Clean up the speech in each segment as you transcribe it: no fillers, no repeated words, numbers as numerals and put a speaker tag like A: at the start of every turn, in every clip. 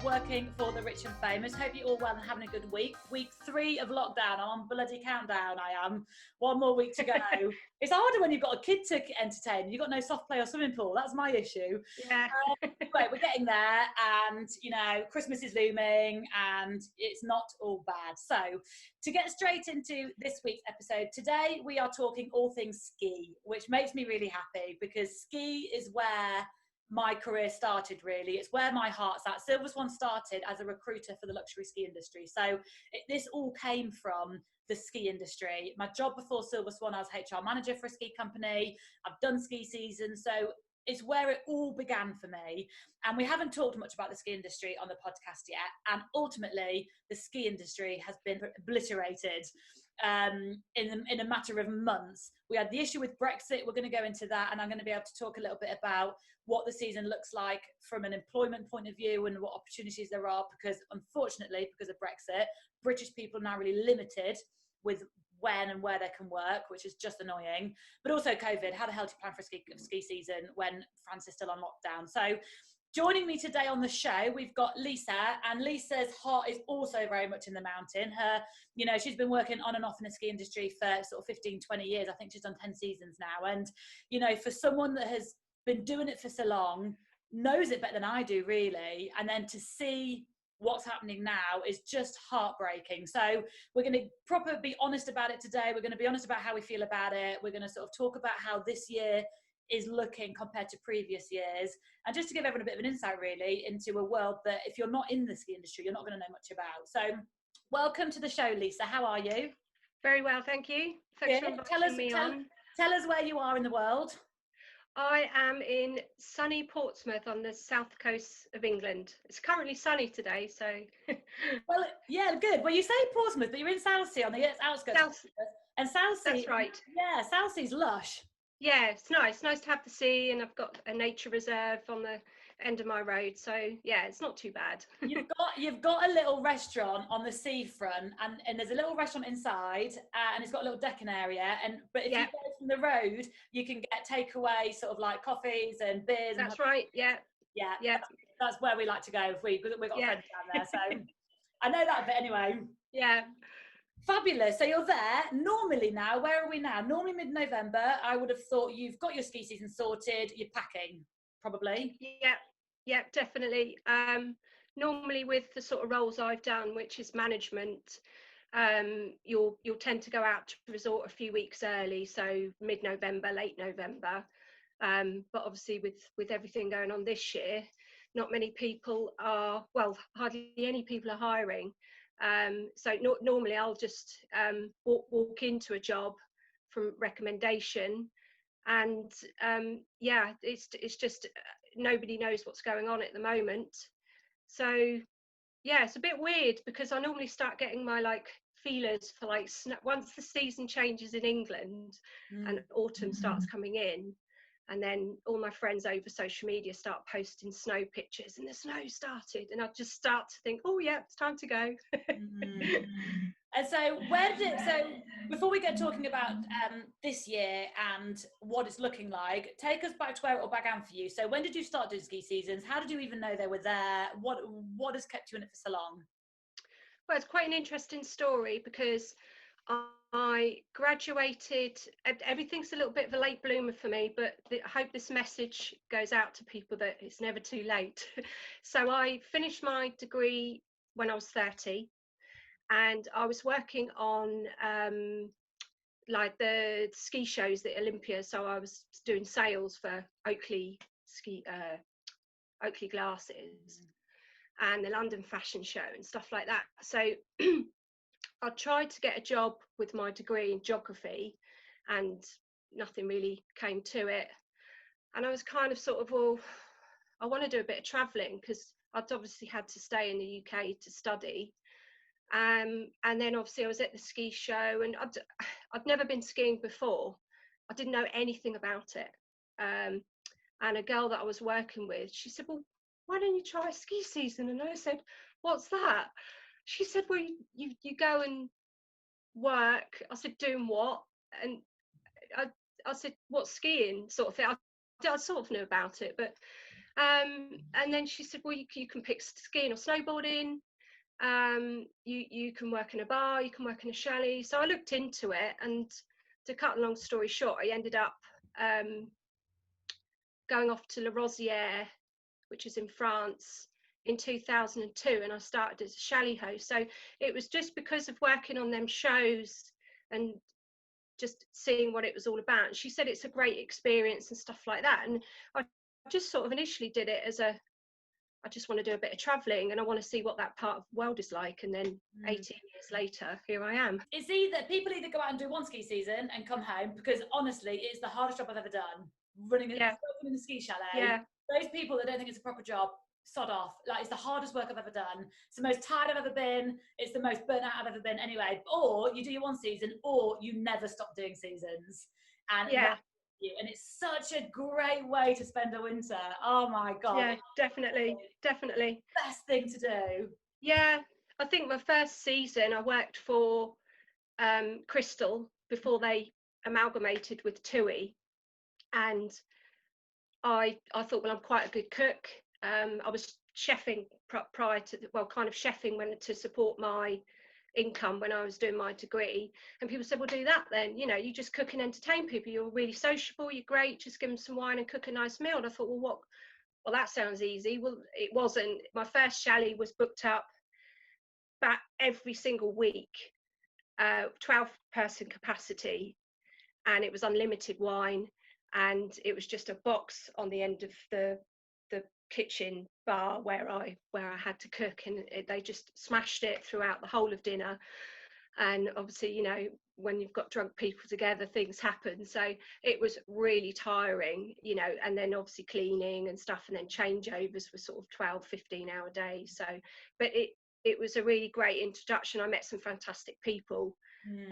A: of working for the rich and famous. Hope you're all well and having a good week. Week 3 of lockdown. I'm on bloody countdown, I am. 1 more week to go. It's harder when you've got a kid to entertain. You've got no soft play or swimming pool. That's my issue.
B: Yeah.
A: Right, we're getting there, and Christmas is looming and it's not all bad. So to get straight into this week's episode, today we are talking all things ski, which makes me really happy because ski is where my career started, really. It's where my heart's at. Silver Swan started as a recruiter for the luxury ski industry. So this all came from the ski industry. My job before Silver Swan, I was HR manager for a ski company. I've done ski seasons. So it's where it all began for me. And we haven't talked much about the ski industry on the podcast yet. And ultimately, the ski industry has been obliterated in a matter of months. We had the issue with Brexit. We're going to go into that. And I'm going to be able to talk a little bit about what the season looks like from an employment point of view and what opportunities there are. Because unfortunately, because of Brexit, British people are now really limited with when and where they can work, which is just annoying. But also COVID. How the hell do you plan for a ski season when France is still on lockdown? So joining me today on the show, we've got Lisa, and Lisa's heart is also very much in the mountain. She's been working on and off in the ski industry for sort of 15, 20 years. I think she's done 10 seasons now. And, for someone that has been doing it for so long, knows it better than I do, really. And then to see what's happening now is just heartbreaking. So we're going to properly be honest about it today. We're going to be honest about how we feel about it. We're going to sort of talk about how this year is looking compared to previous years, and just to give everyone a bit of an insight really into a world that if you're not in the ski industry, you're not going to know much about. So welcome to the show, Lisa. How are you?
B: Very well, thank you. Thanks for inviting me on.
A: Tell us where you are in the world.
B: I am in sunny Portsmouth on the south coast of England. It's currently sunny today, so.
A: Well, yeah, good. Well, you say Portsmouth, but you're in Southsea on the outskirts. And Southsea.
B: That's right.
A: Yeah, Southsea's lush.
B: Yeah, it's nice to have the sea, and I've got a nature reserve on the end of my road, so yeah, it's not too bad.
A: You've got a little restaurant on the seafront, and there's a little restaurant inside, and it's got a little decking area, but if you go from the road, you can get takeaway sort of like coffees and beers.
B: That's right. Yeah.
A: That's where we like to go if we've got friends down there, so I know that bit anyway.
B: Yeah.
A: Fabulous. So you're there. Normally now, where are we now? Normally mid-November, I would have thought you've got your ski season sorted, you're packing, probably.
B: Yeah, definitely. Normally with the sort of roles I've done, which is management, you'll tend to go out to resort a few weeks early, so mid-November, late November. But obviously with everything going on this year, not many people are, well, hardly any people are hiring. So normally I'll just walk into a job from recommendation, and it's just nobody knows what's going on at the moment. So yeah, it's a bit weird because I normally start getting my feelers for once the season changes in England and autumn starts coming in. And then all my friends over social media start posting snow pictures, and the snow started, and I just start to think, oh yeah, it's time to go.
A: And so before we get talking about this year and what it's looking like, take us back to where it all began for you. So when did you start doing ski seasons? How did you even know they were there? What has kept you in it for so long?
B: Well, it's quite an interesting story because I graduated, everything's a little bit of a late bloomer for me, but I hope this message goes out to people that it's never too late. So I finished my degree when I was 30, and I was working on the ski shows at Olympia. So I was doing sales for Oakley glasses and the London Fashion Show and stuff like that. So I tried to get a job with my degree in geography, and nothing really came to it. And I was kind of I want to do a bit of travelling because I'd obviously had to stay in the UK to study. And then obviously I was at the ski show, and I'd never been skiing before. I didn't know anything about it. And a girl that I was working with, she said, well, why don't you try a ski season? And I said, what's that? She said, well, you go and work. I said, doing what? And I said, what, skiing sort of thing? I sort of knew about it, but And then she said, well, you can pick skiing or snowboarding. You can work in a bar, you can work in a chalet. So I looked into it, and to cut a long story short, I ended up going off to La Rosière, which is in France, in 2002, and I started as a chalet host. So it was just because of working on them shows and just seeing what it was all about. And she said it's a great experience and stuff like that. And I just sort of initially did it as I just want to do a bit of travelling and I want to see what that part of the world is like. And then 18 years later, here I am.
A: It's people either go out and do one ski season and come home, because honestly, it's the hardest job I've ever done. Running in the ski chalet.
B: Yeah.
A: Those people that don't think it's a proper job, sod off. Like, it's the hardest work I've ever done. It's the most tired I've ever been. It's the most burnt out I've ever been anyway. Or you do your one season, or you never stop doing seasons. And and it's such a great way to spend a winter. Oh my God.
B: Yeah, definitely.
A: Best thing to do.
B: Yeah, I think my first season I worked for Crystal before they amalgamated with TUI, and I thought, well, I'm quite a good cook. I was chefing prior to, kind of chefing to support my income when I was doing my degree, and people said, well, do that then, you just cook and entertain people, you're really sociable, you're great, just give them some wine and cook a nice meal. And I thought, well, that sounds easy. Well, it wasn't. My first chalet was booked up back every single week, 12-person capacity, and it was unlimited wine, and it was just a box on the end of the kitchen bar where I had to cook, and they just smashed it throughout the whole of dinner. And obviously, when you've got drunk people together, things happen. So it was really tiring, and then obviously cleaning and stuff, and then changeovers were sort of 12-15 hour days. So, but it was a really great introduction. I met some fantastic people,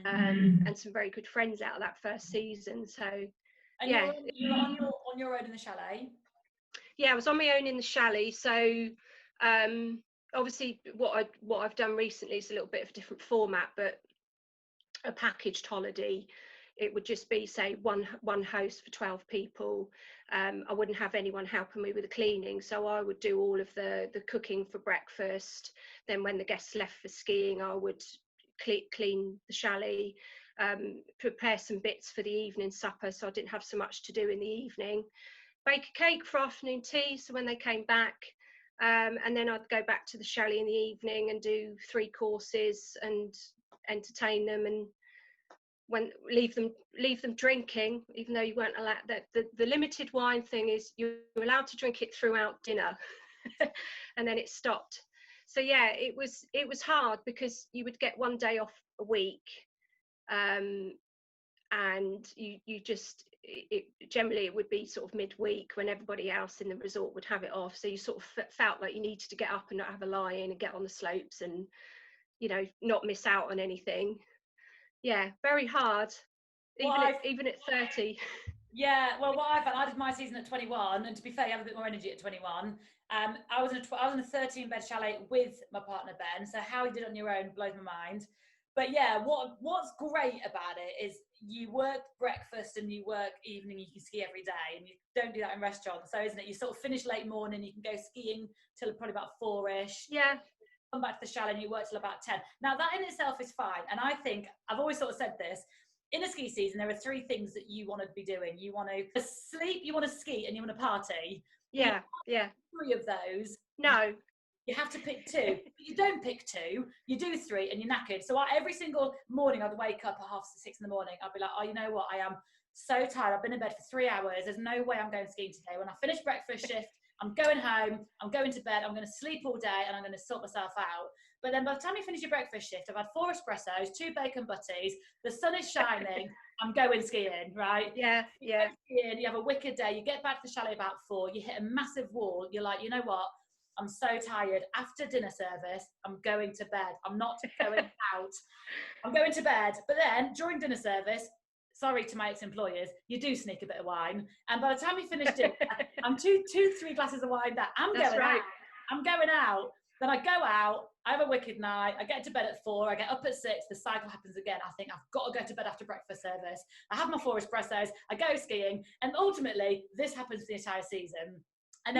B: and some very good friends out of that first season. So,
A: and you're on your own in the chalet.
B: Yeah, I was on my own in the chalet. So obviously what I've done recently is a little bit of a different format, but a packaged holiday. It would just be, say, one host for 12 people. I wouldn't have anyone helping me with the cleaning, so I would do all of the cooking for breakfast. Then when the guests left for skiing, I would clean the chalet, prepare some bits for the evening supper, so I didn't have so much to do in the evening. Bake a cake for afternoon tea, so when they came back, and then I'd go back to the chalet in the evening and do 3 courses and entertain them, and leave them drinking, even though you weren't allowed. The limited wine thing is you're allowed to drink it throughout dinner, and then it stopped. So yeah, it was hard because you would get one day off a week, and you just generally it would be sort of midweek when everybody else in the resort would have it off, so you sort of felt like you needed to get up and not have a lie in and get on the slopes and not miss out on anything. Yeah, very hard, even at 30.
A: Yeah, well, what I found, I did my season at 21, and to be fair, you have a bit more energy at 21. I was in a 13-bed chalet with my partner Ben, so how you did it on your own blows my mind. But yeah, what's great about it is you work breakfast and you work evening, you can ski every day, and you don't do that in restaurants. So isn't it, you sort of finish late morning, you can go skiing till probably about 4ish.
B: Yeah.
A: Come back to the chalet and you work till about 10. Now that in itself is fine, and I think I've always sort of said this, in a ski season there are 3 things that you want to be doing. You want to sleep, you want to ski, and you want to party.
B: Yeah.
A: 3 of those.
B: No,
A: you have to pick 2. You don't pick 2, you do 3, and you're knackered. So every single morning I'd wake up at 6:30 in the morning, I'd be like, oh, you know what, I am so tired, I've been in bed for 3 hours, there's no way I'm going skiing today. When I finish breakfast shift, I'm going home, I'm going to bed, I'm going to sleep all day, and I'm going to sort myself out. But then by the time you finish your breakfast shift, I've had 4 espressos, 2 bacon butties, the sun is shining, I'm going skiing, right?
B: Yeah.
A: You go skiing, you have a wicked day, you get back to the chalet about 4, you hit a massive wall, you're like, you know what, I'm so tired. After dinner service, I'm going to bed. I'm not going out. I'm going to bed. But then during dinner service, sorry to my ex-employers, you do sneak a bit of wine. And by the time you finish dinner, I'm 3 glasses of wine that I'm going out. I'm going out. Then I go out, I have a wicked night, I get to bed at 4, I get up at 6, the cycle happens again. I think I've got to go to bed after breakfast service. I have my 4 espressos, I go skiing, and ultimately this happens for the entire season. And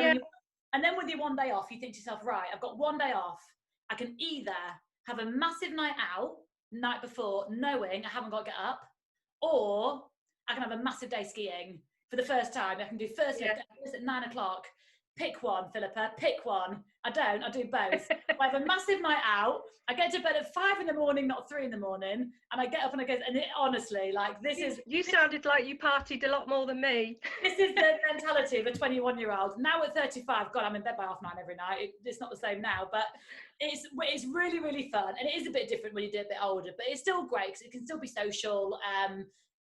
A: then with your 1 day off, you think to yourself, right, I've got 1 day off. I can either have a massive night out night before, knowing I haven't got to get up, or I can have a massive day skiing for the first time. I can do first lift at 9 o'clock. Pick one, Philippa, pick one. I do both. I have a massive night out. I get to bed at 5 in the morning, not 3 in the morning, and I get up and I go, and honestly, like,
B: you sounded like you partied a lot more than me.
A: This is the mentality of a 21-year-old. Now at 35, God, I'm in bed by 9:30 every night. It's not the same now, but it's really, really fun. And it is a bit different when you do a bit older, but it's still great because it can still be social,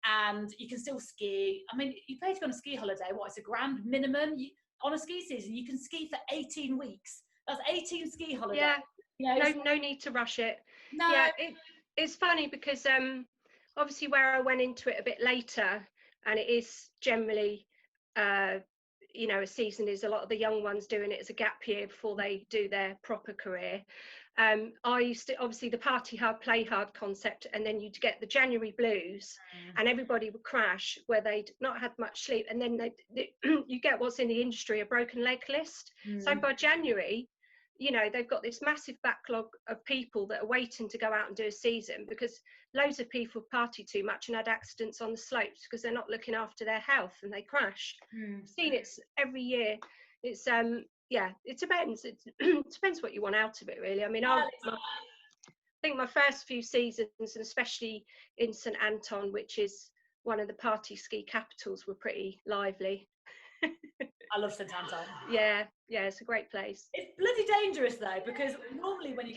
A: and you can still ski. I mean, you pay to go on a ski holiday, it's $1,000 minimum? On a ski season, you can ski for 18 weeks. That's 18 ski holidays.
B: Yeah,
A: you know,
B: no need to rush it.
A: No.
B: Yeah, it's funny because obviously where I went into it a bit later, and it is generally, a season is a lot of the young ones doing it as a gap year before they do their proper career. I used to, obviously, the party hard, play hard concept, and then you'd get the January blues, and everybody would crash where they'd not had much sleep, and then you get what's in the industry, a broken leg list. So by January, they've got this massive backlog of people that are waiting to go out and do a season because loads of people party too much and had accidents on the slopes because they're not looking after their health and they crash. I've seen it every year. It's it depends. It depends what you want out of it, really. I mean, I think my first few seasons, and especially in St Anton, which is one of the party ski capitals, were pretty lively.
A: I love St Anton.
B: Yeah, it's a great place.
A: It's bloody dangerous though, because normally when you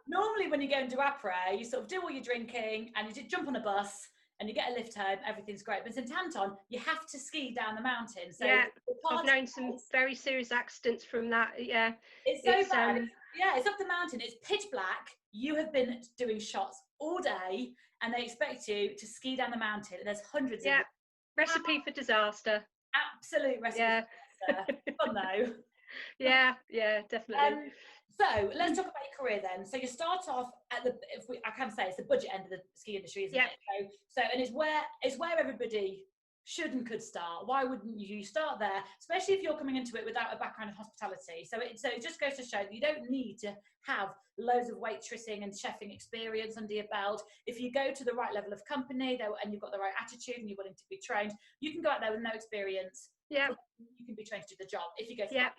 A: normally when you go into Après, you sort of do all your drinking and you just jump on a bus and you get a lift home, everything's great. But in St Anton, you have to ski down the mountain. So
B: I've known some very serious accidents from that. Yeah,
A: it's so bad. It's up the mountain. It's pitch black. You have been doing shots all day, and they expect you to ski down the mountain. And there's hundreds of
B: recipe for disaster.
A: Absolute recipe for disaster. Fun though.
B: Yeah, definitely.
A: So let's talk about your career then. So you start off at I can say it's the budget end of the ski industry, isn't it? So and it's where everybody should and could start. Why wouldn't you start there, especially if you're coming into it without a background in hospitality? So it just goes to show that you don't need to have loads of waitressing and chefing experience under your belt. If you go to the right level of company and you've got the right attitude and you're willing to be trained, you can go out there with no experience.
B: Yeah,
A: you can be trained to do the job if you go to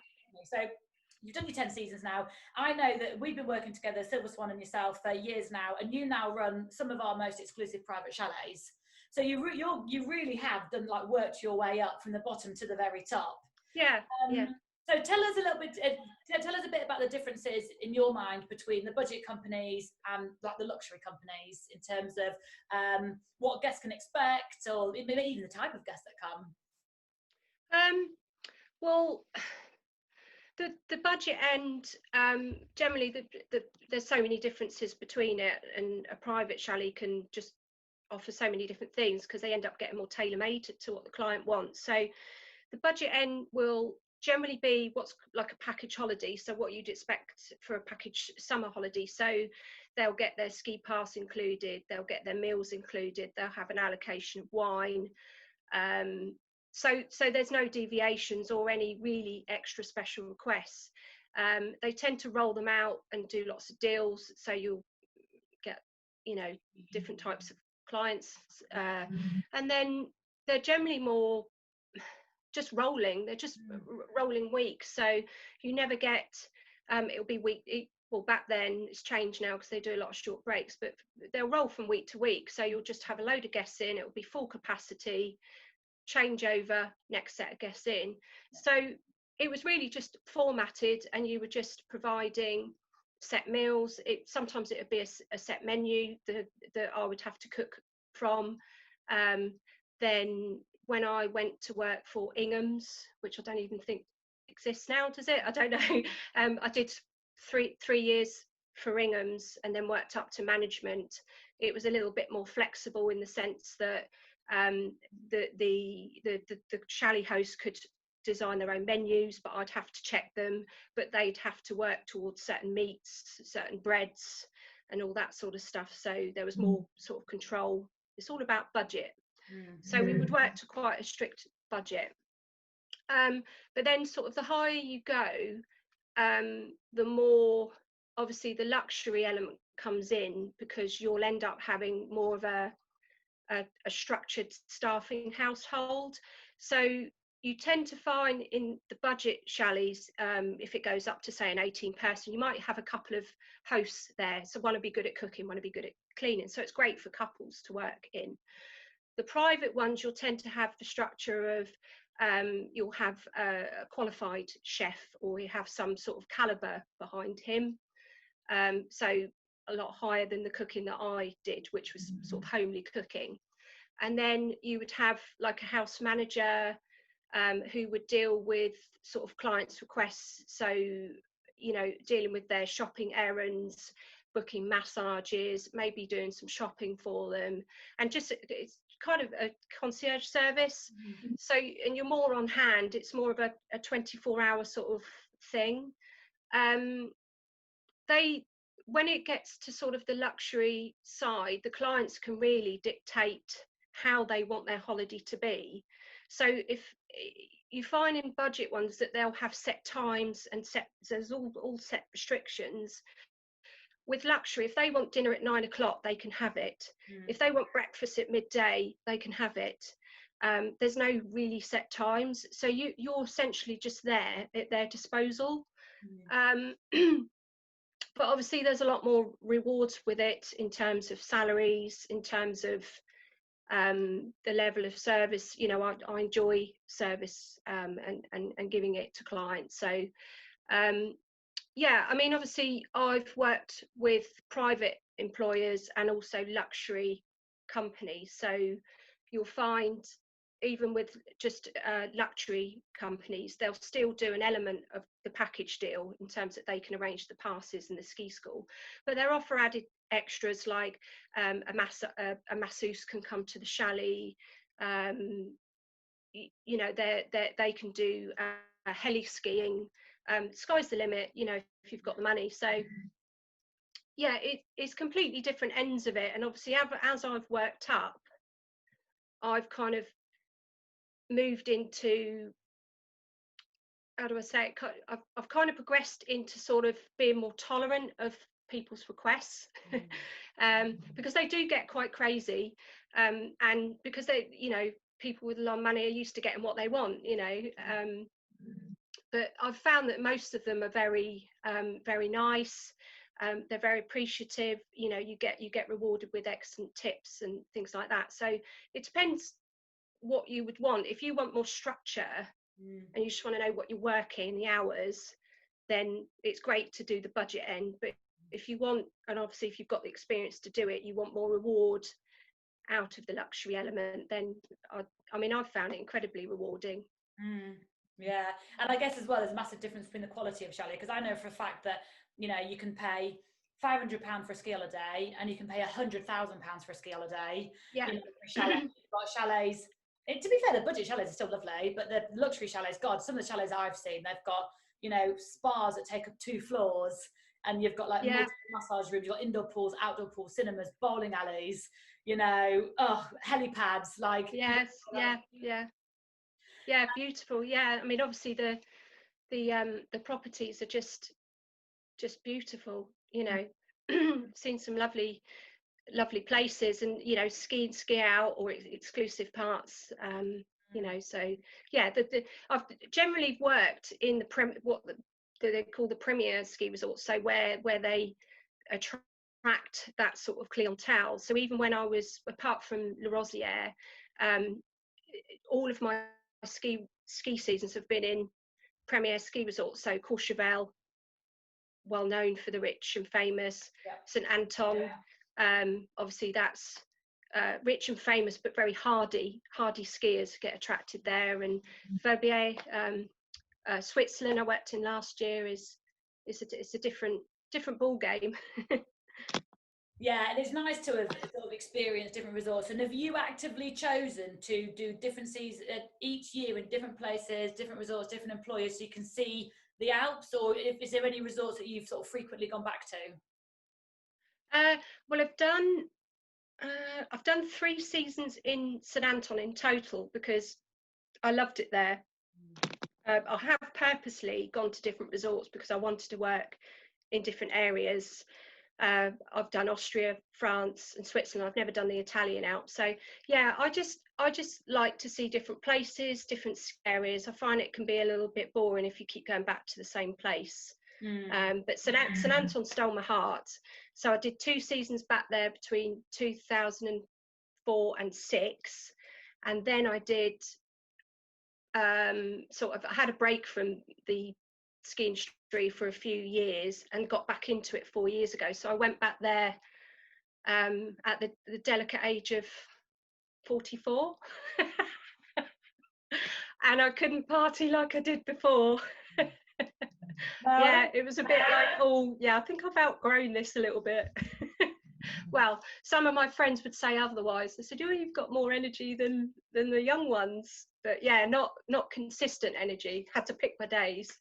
A: so you've done your 10 seasons now. I know that we've been working together, Silver Swan and yourself, for years now, and you now run some of our most exclusive private chalets. So you really have done, like, worked your way up from the bottom to the very top.
B: Yeah.
A: So tell us a bit about the differences in your mind between the budget companies and like the luxury companies in terms of what guests can expect, or maybe even the type of guests that come.
B: Well, the budget end, generally there's so many differences between it, and a private chalet can just offer so many different things because they end up getting more tailor-made to what the client wants. So the budget end will generally be what's like a package holiday, so what you'd expect for a package summer holiday. So they'll get their ski pass included, they'll get their meals included, they'll have an allocation of wine, so there's no deviations or any really extra special requests. They tend to roll them out and do lots of deals, so you'll get different types of clients, and then they're generally more just rolling. They're just rolling weeks, so you never get it'll be well, back then it's changed now because they do a lot of short breaks, but they'll roll from week to week, so you'll just have a load of guests in, it'll be full capacity, change over, next set of guests in. So it was really just formatted, and you were just providing set meals. Sometimes it would be a set menu that I would have to cook from. Then when I went to work for Ingham's, which I don't even think exists now, does it? I don't know. I did three years for Ingham's and then worked up to management. It was a little bit more flexible in the sense that the chalet host could design their own menus, but I'd have to check them, but they'd have to work towards certain meats, certain breads and all that sort of stuff. So there was more sort of control. It's all about budget. So we would work to quite a strict budget. But then sort of the higher you go, the more obviously the luxury element comes in, because you'll end up having more of a structured staffing household. So you tend to find in the budget chalets, if it goes up to say an 18 person, you might have a couple of hosts there. So one will be good at cooking, one will be good at cleaning. So it's great for couples to work in. The private ones, you'll tend to have the structure of you'll have a qualified chef, or you have some sort of caliber behind him. So a lot higher than the cooking that I did, which was sort of homely cooking. And then you would have like a house manager who would deal with sort of clients' requests. So, you know, dealing with their shopping errands, booking massages, maybe doing some shopping for them, and just it's kind of a concierge service. So, and you're more on hand, it's more of a 24-hour sort of thing. When it gets to sort of the luxury side, the clients can really dictate how they want their holiday to be. So if you find in budget ones that they'll have set times and there's all set restrictions. With luxury, if they want dinner at 9 o'clock, they can have it. If they want breakfast at midday, they can have it. There's no really set times, so you're essentially just there at their disposal. But obviously there's a lot more rewards with it, in terms of salaries, in terms of the level of service. You know, I enjoy service and giving it to clients. So yeah, I mean, obviously I've worked with private employers and also luxury companies. So you'll find even with just luxury companies, they'll still do an element of the package deal in terms that they can arrange the passes and the ski school, but they're offer added extras like a masseuse can come to the chalet. You know, they can do heli skiing. Sky's the limit, you know, if you've got the money. So yeah, it's completely different ends of it. And obviously as I've worked up, I've kind of moved into, how do I say it, I've kind of progressed into sort of being more tolerant of people's requests. Because they do get quite crazy, and because they, you know, people with a lot of money are used to getting what they want, you know. But I've found that most of them are very nice. They're very appreciative. You know, you get rewarded with excellent tips and things like that. So it depends what you would want. If you want more structure and you just want to know what you're working, the hours, then it's great to do the budget end. But if you want, and obviously if you've got the experience to do it, you want more reward out of the luxury element, then I mean, I've found it incredibly rewarding.
A: Yeah, and I guess as well there's a massive difference between the quality of chalet, because I know for a fact that, you know, you can pay £500 for a ski holiday and you can pay £100,000 for a ski holiday.
B: Yeah.
A: You know, for chalet, you've got chalets. To be fair, the budget chalets are still lovely, but the luxury chalets, God, some of the chalets I've seen, they've got, you know, spas that take up 2 floors, and you've got like multiple massage rooms, you've got indoor pools, outdoor pools, cinemas, bowling alleys, you know, helipads, like.
B: Yes, yeah, beautiful. Yeah, I mean, obviously the properties are just beautiful. You know, seen some lovely places, and you know, ski out or exclusive parts. You know, so yeah, I've generally worked in what they call the premier ski resorts, so where they attract that sort of clientele. So even when I was, apart from Le Rosière, all of my ski seasons have been in premier ski resorts. So Courchevel, well known for the rich and famous. St Anton, obviously that's rich and famous, but very hardy skiers get attracted there. And Verbier, Switzerland, I worked in last year, it's a different ball game.
A: Yeah, and it's nice to have sort of experienced different resorts. And have you actively chosen to do different seasons each year in different places, different resorts, different employers, so you can see the Alps? Or is there any resorts that you've sort of frequently gone back to?
B: Well, I've done 3 seasons in St Anton in total, because I loved it there. I have purposely gone to different resorts because I wanted to work in different areas. I've done Austria, France and Switzerland. I've never done the Italian Alps. So yeah, I just like to see different places, different areas. I find it can be a little bit boring if you keep going back to the same place. But St Anton stole my heart. So I did 2 seasons back there between 2004 and 6. And then I did sort of, I had a break from the ski industry for a few years and got back into it 4 years ago. So I went back there at the delicate age of 44. And I couldn't party like I did before. Yeah, it was a bit like, oh yeah, I think I've outgrown this a little bit. Well, some of my friends would say otherwise. They said, oh, you've got more energy than the young ones. But yeah, not consistent energy. Had to pick my days.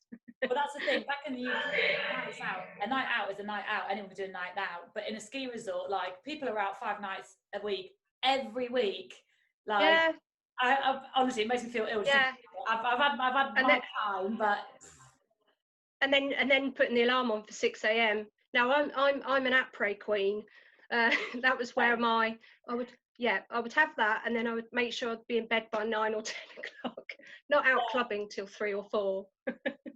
A: Well, that's the thing. Back in the UK, a night out is a night out. Anyone can do a night out. But in a ski resort, like, people are out 5 nights a week, every week. Like, yeah. I honestly, it makes me feel ill.
B: Yeah.
A: I've had my time, but.
B: And then putting the alarm on for 6 a.m. Now I'm an après queen. That was where I would have that, and then I would make sure I'd be in bed by 9 or 10 o'clock, not out clubbing till 3 or 4.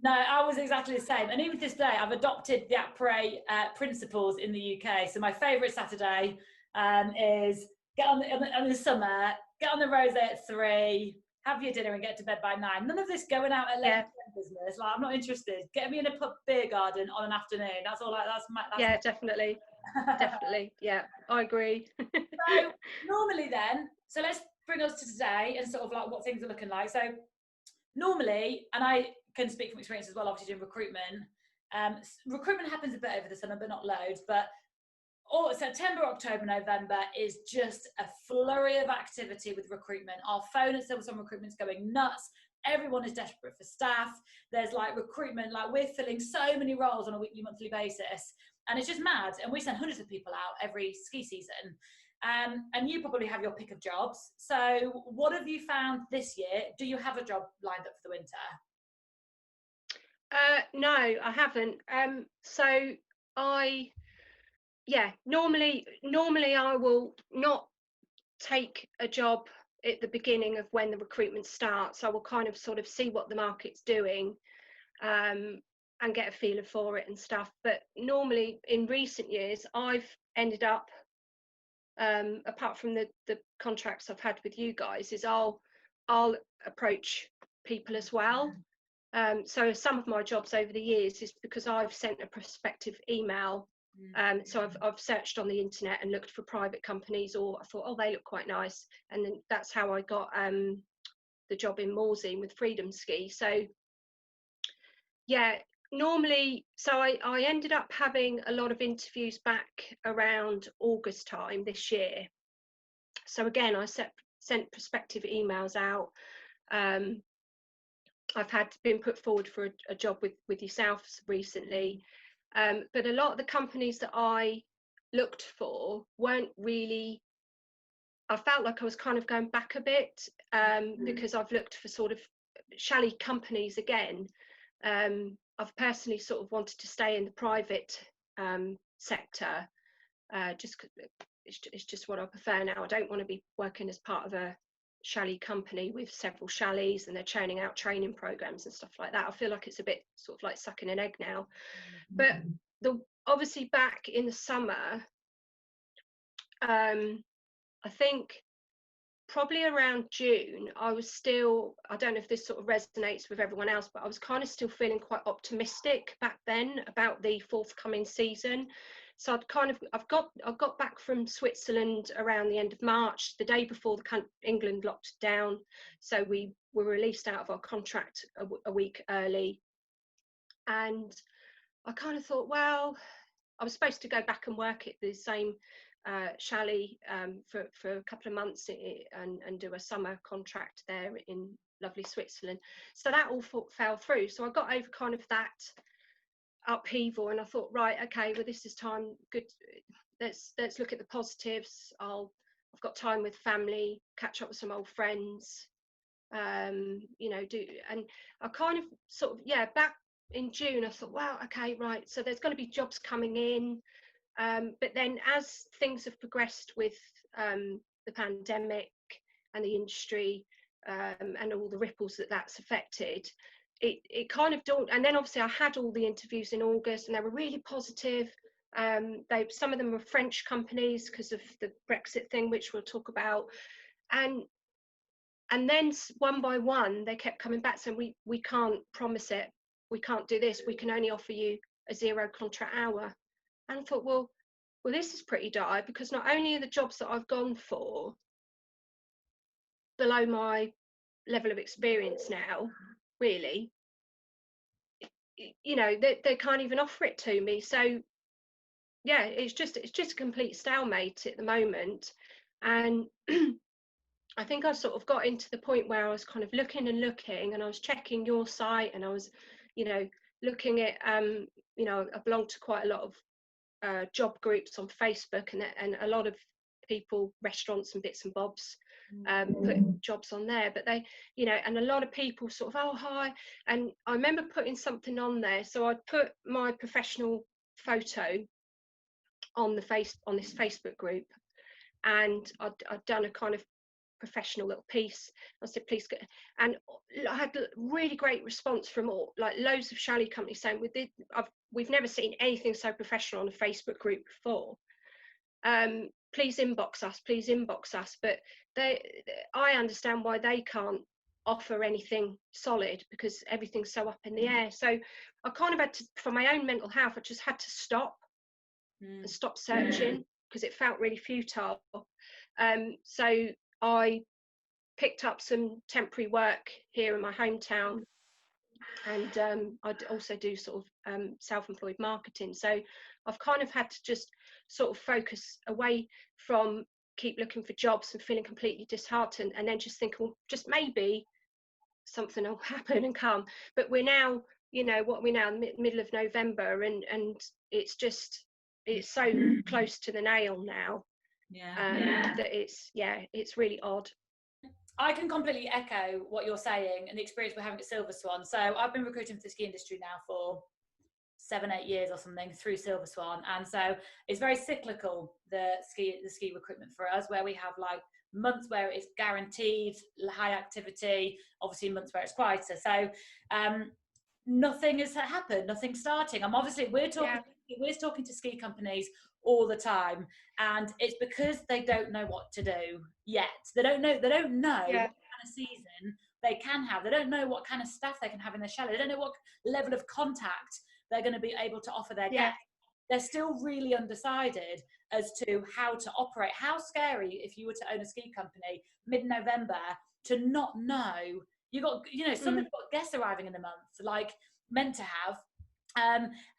A: No, I was exactly the same, and even to this day, I've adopted the après principles in the UK. So my favourite Saturday is get on the summer, get on the rosé at 3. Have your dinner and get to bed by 9. None of this going out at 11 business. Like, I'm not interested. Get me in a pub beer garden on an afternoon. That's all. That's definitely.
B: Definitely. Yeah, I agree.
A: So normally then, so let's bring us to today and sort of like what things are looking like. So normally, and I can speak from experience as well, obviously doing recruitment. Recruitment happens a bit over the summer, but not loads. But September, October, November is just a flurry of activity with recruitment. Our phone at Silver Swan Recruitment is going nuts. Everyone is desperate for staff. There's like recruitment, like we're filling so many roles on a weekly, monthly basis. And it's just mad. And we send hundreds of people out every ski season. And you probably have your pick of jobs. So what have you found this year? Do you have a job lined up for the winter?
B: No, I haven't. Normally I will not take a job at the beginning of when the recruitment starts. I will kind of sort of see what the market's doing and get a feeler for it and stuff. But normally in recent years, I've ended up, apart from the contracts I've had with you guys, is I'll approach people as well. So some of my jobs over the years is because I've sent a prospective email. So I've searched on the internet and looked for private companies, or I thought, oh, they look quite nice, and then that's how I got the job in Morzine with Freedom Ski. So yeah, normally, so I ended up having a lot of interviews back around August time this year. So again, I sent prospective emails out. I've been put forward for a job with yourselves recently. But a lot of the companies that I looked for weren't really, I felt like I was kind of going back a bit because I've looked for sort of chalet companies again. I've personally sort of wanted to stay in the private sector. It's just what I prefer now. I don't want to be working as part of a chalet company with several chalets and they're churning out training programs and stuff like that. I feel like it's a bit sort of like sucking an egg now. But obviously back in the summer, I think probably around June, I was still, I don't know if this sort of resonates with everyone else, but I was kind of still feeling quite optimistic back then about the forthcoming season. So I got back from Switzerland around the end of March, the day before England locked down. So we were released out of our contract a week early. And I kind of thought, well, I was supposed to go back and work at the same chalet for a couple of months and do a summer contract there in lovely Switzerland. So that all fell through. So I got over kind of that upheaval and I thought, right, okay, well, this is time, good, let's look at the positives. I've got time with family, catch up with some old friends, you know, and I kind of sort of, yeah, back in June, I thought, wow, okay, right, so there's going to be jobs coming in. But then as things have progressed with the pandemic and the industry, and all the ripples that's affected, it kind of dawned. And then obviously I had all the interviews in August, and they were really positive. Some of them were French companies because of the Brexit thing, which we'll talk about. And then one by one, they kept coming back saying, we can't promise it. We can't do this. We can only offer you a 0 contract hour. And I thought, well, this is pretty dire, because not only are the jobs that I've gone for below my level of experience now, really, you know, they can't even offer it to me. So yeah, it's just a complete stalemate at the moment. And I think I sort of got into the point where I was kind of looking, and I was checking your site, and I was, you know, looking at, you know, I belong to quite a lot of job groups on Facebook, and a lot of people, restaurants and bits and bobs, put jobs on there. But they, you know, and a lot of people sort of, oh, hi. And I remember putting something on there. So I put my professional photo on this Facebook group, and I'd done a kind of professional little piece. I said, please get, and I had a really great response from like loads of chalet companies saying, we've never seen anything so professional on a Facebook group before. Please inbox us. But I understand why they can't offer anything solid, because everything's so up in the air. So I kind of had to, for my own mental health, I just had to stop and stop searching, because it felt really futile. So I picked up some temporary work here in my hometown, and I also do sort of self-employed marketing. So I've kind of had to just sort of focus away from keep looking for jobs and feeling completely disheartened, and then just think, well, just maybe something will happen and come. But we're now, you know, what we're now middle of November, and it's so close to the nail now. That it's really odd.
A: I can completely echo what you're saying and the experience we're having at Silver Swan. So I've been recruiting for the ski industry now for 7-8 years or something through Silver Swan, and so it's very cyclical, the ski recruitment for us, where we have like months where it's guaranteed high activity, obviously months where it's quieter. So nothing has happened, nothing's starting. We're talking to ski companies all the time, and it's because they don't know what to do yet. They don't know what kind of season they can have. They don't know what kind of staff they can have in their chalet. They don't know what level of contact they're going to be able to offer their guests. They're still really undecided as to how to operate. How scary if you were to own a ski company mid-November to not know. Somebody's got guests arriving in the month, like meant to have.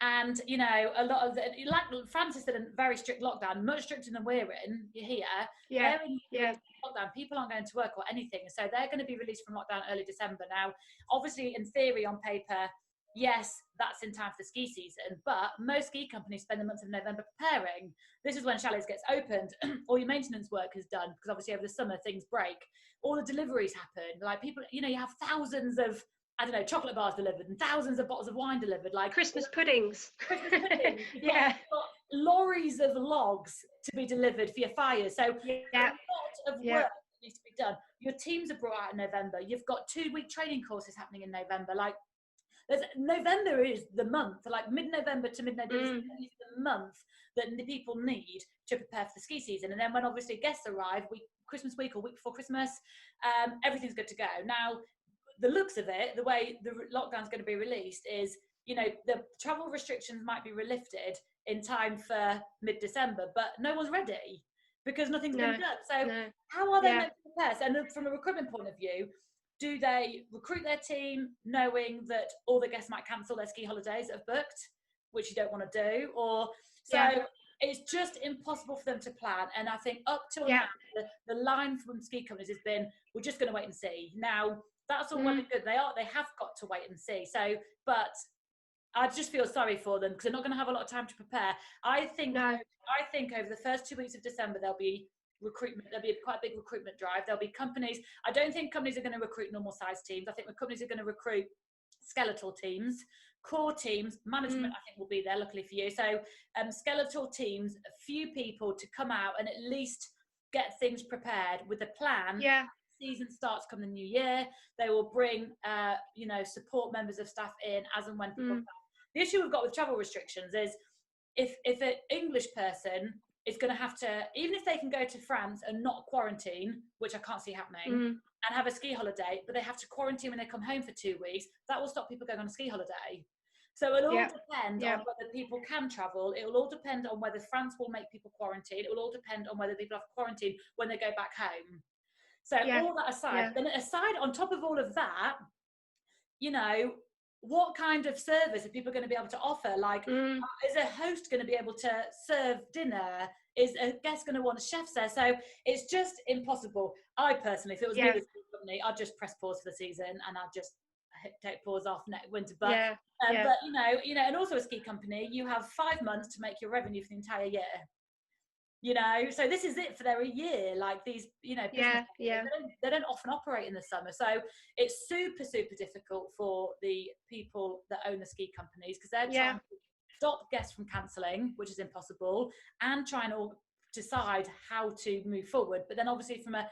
A: And you know, a lot of like Francis did a very strict lockdown, much stricter than we're in here. They're in lockdown. People aren't going to work or anything, so they're going to be released from lockdown early December. Now, obviously, in theory, on paper, yes, that's in time for the ski season, but most ski companies spend the month of November preparing. This is when chalets gets opened, all your maintenance work is done, because obviously over the summer things break. All the deliveries happen. Like people, you know, you have thousands of, I don't know, chocolate bars delivered and thousands of bottles of wine delivered, like
B: Christmas puddings.
A: You've got lorries of logs to be delivered for your fires. So a lot of work needs to be done. Your teams are brought out in November. You've got 2-week training courses happening in November. Like November is the month, like mid-November to mid-November is the month that the people need to prepare for the ski season. And then when obviously guests arrive, Christmas week or week before Christmas, everything's good to go. Now, the looks of it, the way the lockdown's going to be released is, you know, the travel restrictions might be lifted in time for mid-December, but no one's ready because nothing's been done. So how are they meant to prepare? So, and from a recruitment point of view, do they recruit their team knowing that all the guests might cancel their ski holidays that have booked, which you don't want to do? Or it's just impossible for them to plan. And I think up till now, the line from ski companies has been, we're just going to wait and see. Now, that's all well and good. They have got to wait and see. So, but I just feel sorry for them because they're not going to have a lot of time to prepare. I think over the first 2 weeks of December, they'll be recruitment. There'll be quite a big recruitment drive. There'll be companies. I don't think companies are going to recruit normal size teams. I think the companies are going to recruit skeletal teams, core teams. Management, I think, will be there, luckily for you. So skeletal teams, a few people to come out and at least get things prepared with a plan.
B: Yeah.
A: Season starts come the new year. They will bring support members of staff in as and when people come. The issue we've got with travel restrictions is if an English person is going to have to, even if they can go to France and not quarantine, which I can't see happening, and have a ski holiday, but they have to quarantine when they come home for 2 weeks, that will stop people going on a ski holiday. So it'll all depend on whether people can travel. It will all depend on whether France will make people quarantine. It will all depend on whether people have quarantine when they go back home. So all that aside, then aside on top of all of that, you know, what kind of service are people going to be able to offer? Like, is a host going to be able to serve dinner? Is a guest going to want a chef there? So it's just impossible. I personally, if it was me with a company, I'd just press pause for the season and I'd just take pause off next winter. But but you know, and also a ski company, you have 5 months to make your revenue for the entire year. You know, so this is it for their year. Like these, you know, they don't often operate in the summer, so it's super difficult for the people that own the ski companies because they're trying to stop guests from cancelling, which is impossible, and trying to decide how to move forward. But then obviously from a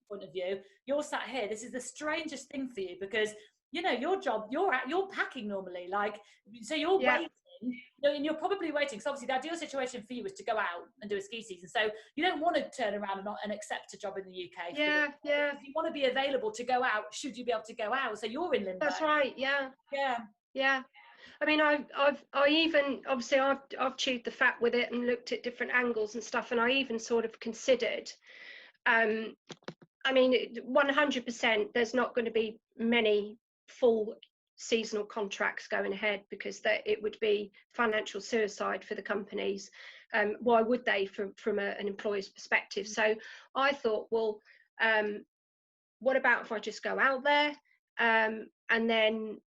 A: point of view, you're sat here, this is the strangest thing for you because you know your job, you're packing normally, like, so you're waiting. And you're probably waiting because obviously the ideal situation for you is to go out and do a ski season, so you don't want to turn around and accept a job in the UK. You want to be available to go out should you be able to go out, so you're in limbo.
B: That's right. I mean, I even obviously I've chewed the fat with it and looked at different angles and stuff, and I even sort of considered I mean 100% there's not going to be many full seasonal contracts going ahead because it would be financial suicide for the companies. Why would they from an employer's perspective? So I thought, well, what about if I just go out there and then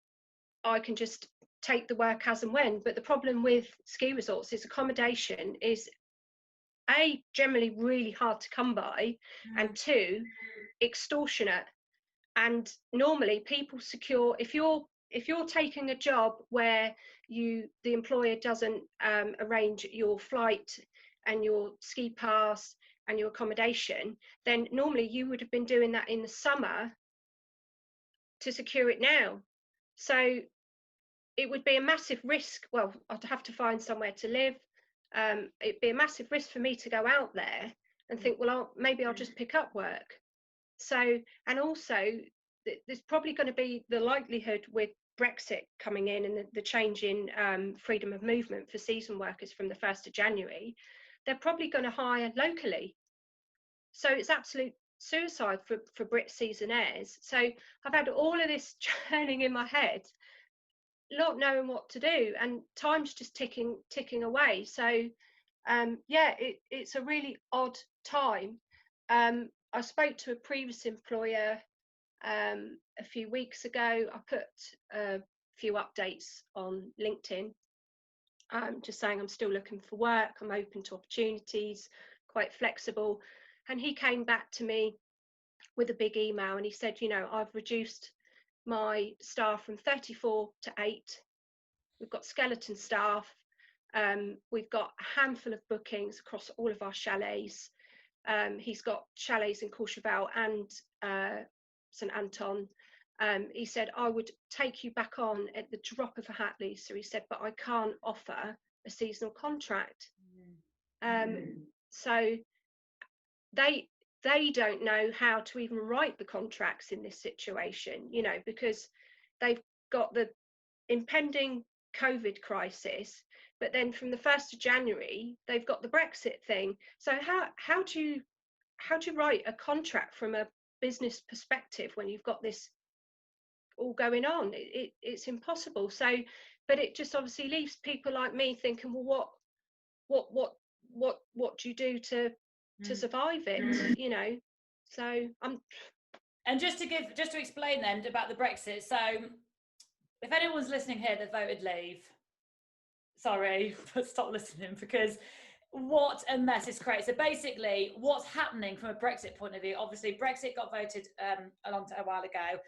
B: I can just take the work as and when? But the problem with ski resorts is accommodation is generally really hard to come by, and 2, extortionate. And normally people secure, if you're taking a job where the employer doesn't arrange your flight and your ski pass and your accommodation, then normally you would have been doing that in the summer to secure it now. So it would be a massive risk. Well, I'd have to find somewhere to live. It'd be a massive risk for me to go out there and think, well, maybe I'll just pick up work. So, and also there's probably going to be the likelihood with Brexit coming in and the change in freedom of movement for season workers from the 1st of January, they're probably going to hire locally. So it's absolute suicide for Brit seasonaires. So I've had all of this churning in my head, not knowing what to do, and time's just ticking away. So it's a really odd time. I spoke to a previous employer a few weeks ago. I put a few updates on LinkedIn, just saying I'm still looking for work, I'm open to opportunities, quite flexible. And he came back to me with a big email and he said, you know, I've reduced my staff from 34 to 8. We've got skeleton staff. We've got a handful of bookings across all of our chalets. He's got chalets in Courchevel and St Anton. He said, I would take you back on at the drop of a hat, Lisa. He said, but I can't offer a seasonal contract. So they don't know how to even write the contracts in this situation, you know, because they've got the impending COVID crisis, but then from the 1st of January, they've got the Brexit thing. So how do you write a contract from a business perspective when you've got this all going on? It's impossible. So, but it just obviously leaves people like me thinking, well, what do you do to survive it? You know, so
A: And just to explain then about the Brexit. So, if anyone's listening here that voted leave, sorry, but stop listening, because What a mess it's created. So basically, what's happening from a Brexit point of view, obviously Brexit got voted a while ago.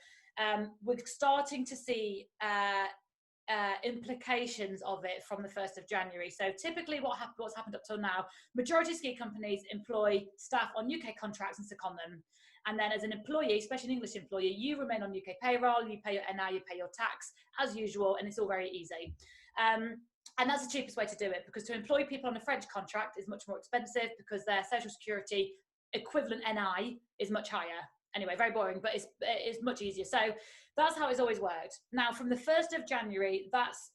A: We're starting to see implications of it from the 1st of January. So typically what's happened up till now, majority of ski companies employ staff on UK contracts and second them. And then as an employee, especially an English employee, you remain on UK payroll, you pay your NI, you pay your tax as usual, and it's all very easy. And that's the cheapest way to do it, because to employ people on a French contract is much more expensive because their social security equivalent NI is much higher. Anyway, very boring, but it's much easier. So that's how it's always worked. Now, from the 1st of January, that's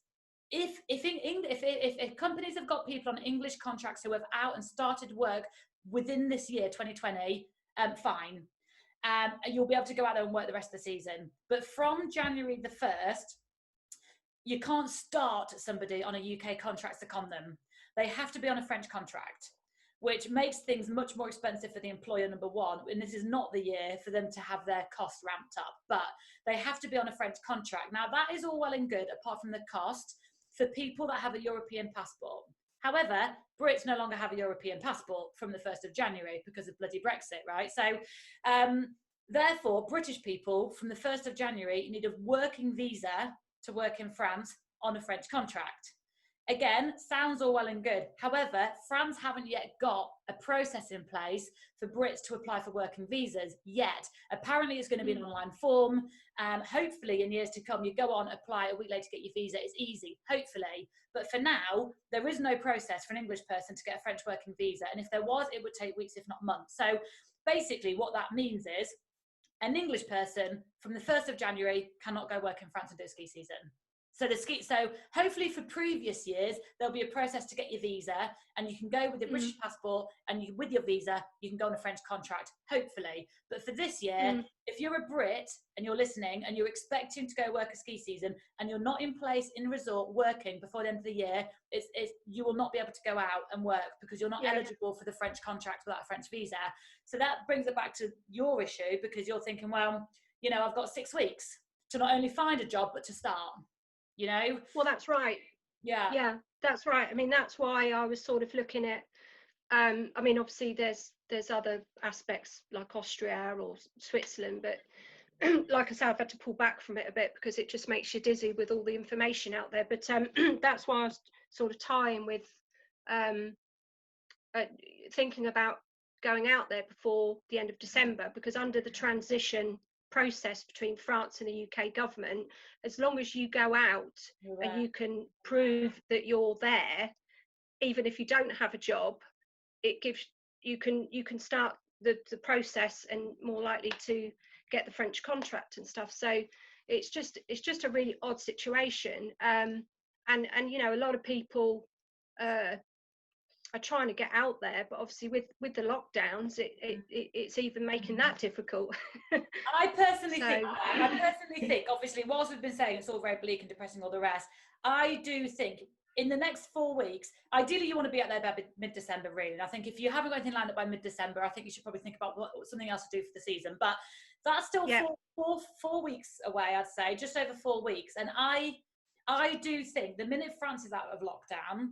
A: if companies have got people on English contracts who have out and started work within this year, 2020, fine. You'll be able to go out there and work the rest of the season. But from January the 1st, you can't start somebody on a UK contract second them. They have to be on a French contract, which makes things much more expensive for the employer, number one. And this is not the year for them to have their costs ramped up, but they have to be on a French contract. Now, that is all well and good, apart from the cost for people that have a European passport. However, Brits no longer have a European passport from the 1st of January because of bloody Brexit, right? So, therefore, British people from the 1st of January need a working visa to work in France on a French contract. Again, sounds all well and good. However, France haven't yet got a process in place for Brits to apply for working visas yet. Apparently, it's going to be an online form. Hopefully, in years to come, you go on, apply, a week later get your visa. It's easy, hopefully. But for now, there is no process for an English person to get a French working visa. And if there was, it would take weeks, if not months. So basically, what that means is an English person from the 1st of January cannot go work in France and do a ski season. So hopefully for previous years, there'll be a process to get your visa, and you can go with your British passport, and with your visa, you can go on a French contract, hopefully. But for this year, if you're a Brit and you're listening and you're expecting to go work a ski season and you're not in place in a resort working before the end of the year, you will not be able to go out and work because you're not eligible for the French contract without a French visa. So that brings it back to your issue, because you're thinking, well, I've got 6 weeks to not only find a job, but to start.
B: Well, that's right. Yeah, that's right. I mean, that's why I was sort of looking at I mean, obviously there's other aspects like Austria or Switzerland, but like I said, I've had to pull back from it a bit because it just makes you dizzy with all the information out there. But that's why I was sort of tying with thinking about going out there before the end of December, because under the transition process between France and the UK government, as long as you go out and you can prove that you're there, even if you don't have a job, it gives you can start the process and more likely to get the French contract and stuff. So it's just a really odd situation, and a lot of people are trying to get out there, but obviously with the lockdowns, it's even making that difficult.
A: I personally think, obviously, whilst we've been saying it's all very bleak and depressing, all the rest, I do think in the next 4 weeks, ideally you want to be out there by mid-December, really. And I think if you haven't got anything lined up by mid-December, I think you should probably think about something else to do for the season. But that's still 4 weeks away, I'd say, just over 4 weeks. And I do think the minute France is out of lockdown,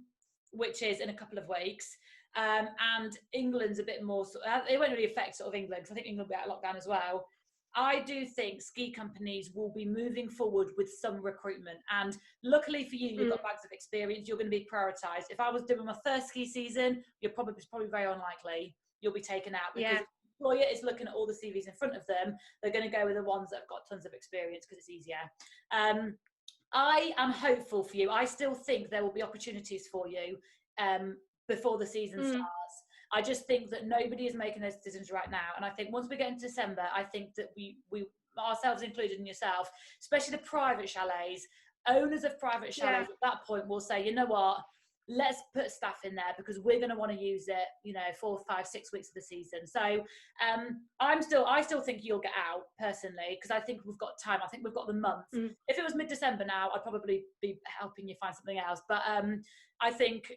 A: which is in a couple of weeks, and England's a bit more, it won't really affect sort of England, because I think England will be out of lockdown as well. I do think ski companies will be moving forward with some recruitment, and luckily for you, you've got bags of experience, you're going to be prioritised. If I was doing my first ski season, it's probably very unlikely you'll be taken out, because if the employer is looking at all the CVs in front of them, they're going to go with the ones that have got tons of experience because it's easier. I am hopeful for you. I still think there will be opportunities for you before the season starts. I just think that nobody is making those decisions right now. And I think once we get into December, I think that we ourselves included, and yourself, especially the private chalets, owners of private chalets at that point will say, you know what, let's put staff in there because we're going to want to use it, 4, 5, 6 weeks of the season. So I still think you'll get out personally, because I think we've got time. I think we've got the month. If it was mid-December now, I'd probably be helping you find something else. But I think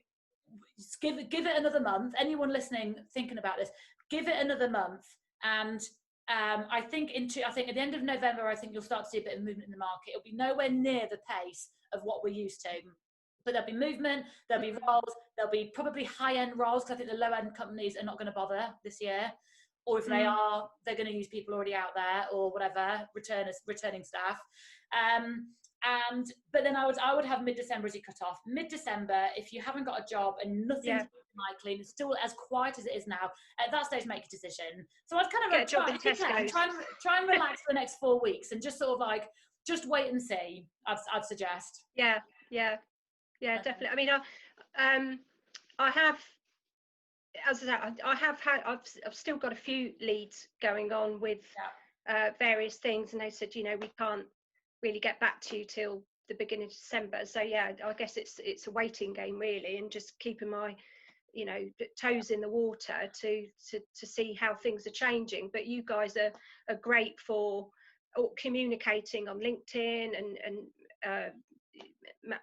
A: give it another month. Anyone listening, thinking about this, give it another month. And I think at the end of November, I think you'll start to see a bit of movement in the market. It'll be nowhere near the pace of what we're used to. But there'll be movement, there'll be roles, there'll be probably high-end roles, because I think the low-end companies are not going to bother this year. Or if they are, they're going to use people already out there or whatever, returning staff. But then I would have mid-December as your cut-off. Mid-December, if you haven't got a job and nothing's likely, and it's still as quiet as it is now, at that stage make a decision. So I'd kind of
B: get a job in Tesco's.
A: Try and relax for the next 4 weeks and just sort of like, just wait and see, I'd suggest.
B: Yeah, definitely. I mean, I have, as I said, I've still got a few leads going on with various things, and they said, you know, we can't really get back to you till the beginning of December. So yeah, I guess it's a waiting game really, and just keeping my, you know, toes in the water to see how things are changing. But you guys are great for communicating on LinkedIn, and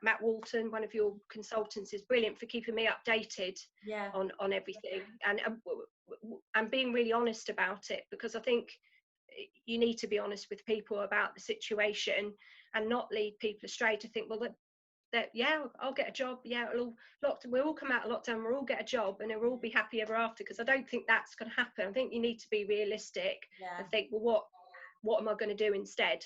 B: Matt Walton, one of your consultants, is brilliant for keeping me updated on everything, and being really honest about it, because I think you need to be honest with people about the situation and not lead people astray to think, well, that I'll get a job, we'll all come out of lockdown, we'll all get a job and we'll all be happy ever after, because I don't think that's going to happen. I think you need to be realistic and think, well, what am I going to do instead?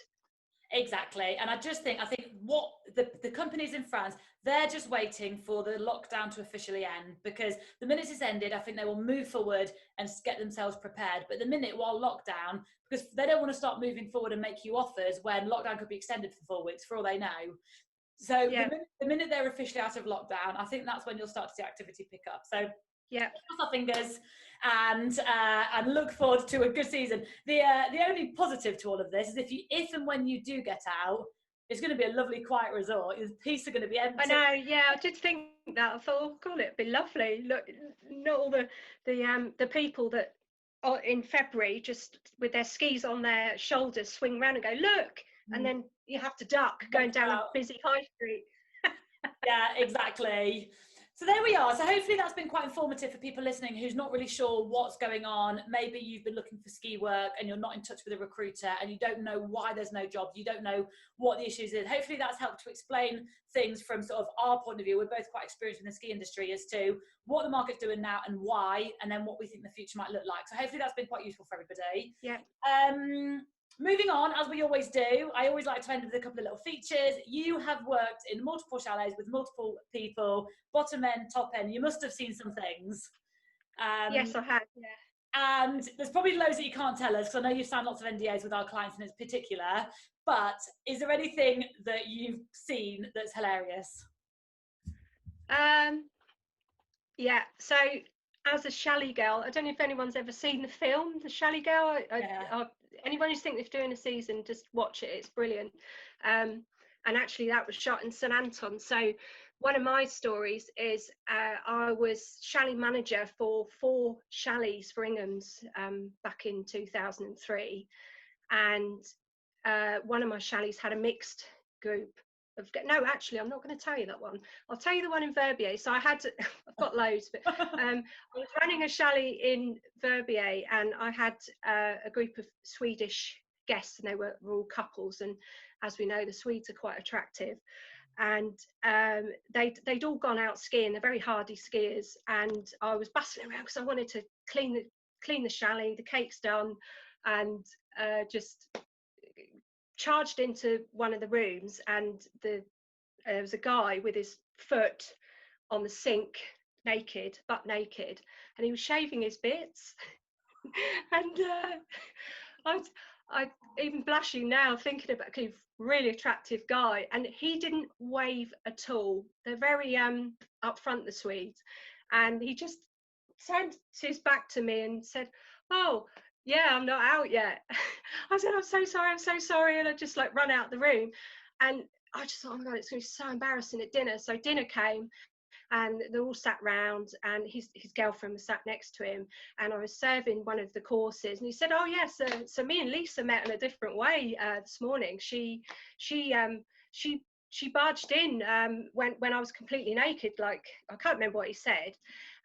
A: Exactly. And I think what the companies in France, they're just waiting for the lockdown to officially end, because the minute it's ended, I think they will move forward and get themselves prepared. But the minute while lockdown, because they don't want to start moving forward and make you offers when lockdown could be extended for 4 weeks for all they know. So the minute they're officially out of lockdown, I think that's when you'll start to see activity pick up. So cross our fingers and look forward to a good season. The only positive to all of this is if and when you do get out, it's going to be a lovely quiet resort. The piece are going to be empty.
B: I know, I did think that. I thought, oh God, it'd be lovely. Look, not all the people that are in February just with their skis on their shoulders swing around and go, look, and then you have to duck going down a busy high street.
A: Yeah, exactly. So there we are. So hopefully that's been quite informative for people listening who's not really sure what's going on. Maybe you've been looking for ski work and you're not in touch with a recruiter and you don't know why there's no jobs. You don't know what the issues is. Hopefully that's helped to explain things from sort of our point of view. We're both quite experienced in the ski industry as to what the market's doing now and why, and then what we think the future might look like. So hopefully that's been quite useful for everybody.
B: Yeah.
A: Moving on, as we always do, I always like to end with a couple of little features. You have worked in multiple chalets with multiple people, bottom end, top end. You must have seen some things.
B: Yes, I have,
A: And there's probably loads that you can't tell us, because I know you've signed lots of NDAs with our clients in particular, but is there anything that you've seen that's hilarious?
B: So as a chalet girl, I don't know if anyone's ever seen the film, The Chalet Girl. Anyone who's thinking of doing a season, just watch it. It's brilliant. And actually that was shot in St Anton. So one of my stories is I was chalet manager for 4 chalets for Ingham's back in 2003. And one of my chalets had a mixed group. No, actually, I'm not going to tell you that one. I'll tell you the one in Verbier. So I've got loads, but I was running a chalet in Verbier, and I had a group of Swedish guests, and they were all couples. And as we know, the Swedes are quite attractive. And they'd all gone out skiing. They're very hardy skiers, and I was bustling around because I wanted to clean the chalet. The cake's done, and just charged into one of the rooms, and there was a guy with his foot on the sink, butt naked, and he was shaving his bits. And I even blushing now thinking about a really attractive guy, and he didn't wave at all. They're very upfront, the Swedes, and he just turned his back to me and said, "Oh, yeah, I'm not out yet." I said, I'm so sorry. And I just like run out the room. And I just thought, oh my God, it's going to be so embarrassing at dinner. So dinner came, and they all sat round, and his girlfriend was sat next to him, and I was serving one of the courses, and he said, oh yes, so me and Lisa met in a different way this morning. She barged in when I was completely naked, like, I can't remember what he said.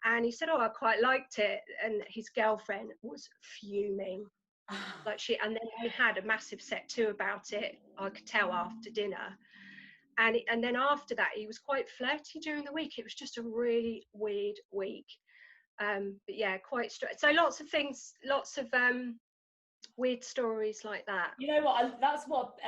B: And he said, oh, I quite liked it. And his girlfriend was fuming. And then they had a massive set to about it, I could tell, after dinner. And then after that, he was quite flirty during the week. It was just a really weird week. But yeah, quite straight. So lots of things, lots of weird stories like that.
A: You know what? That's what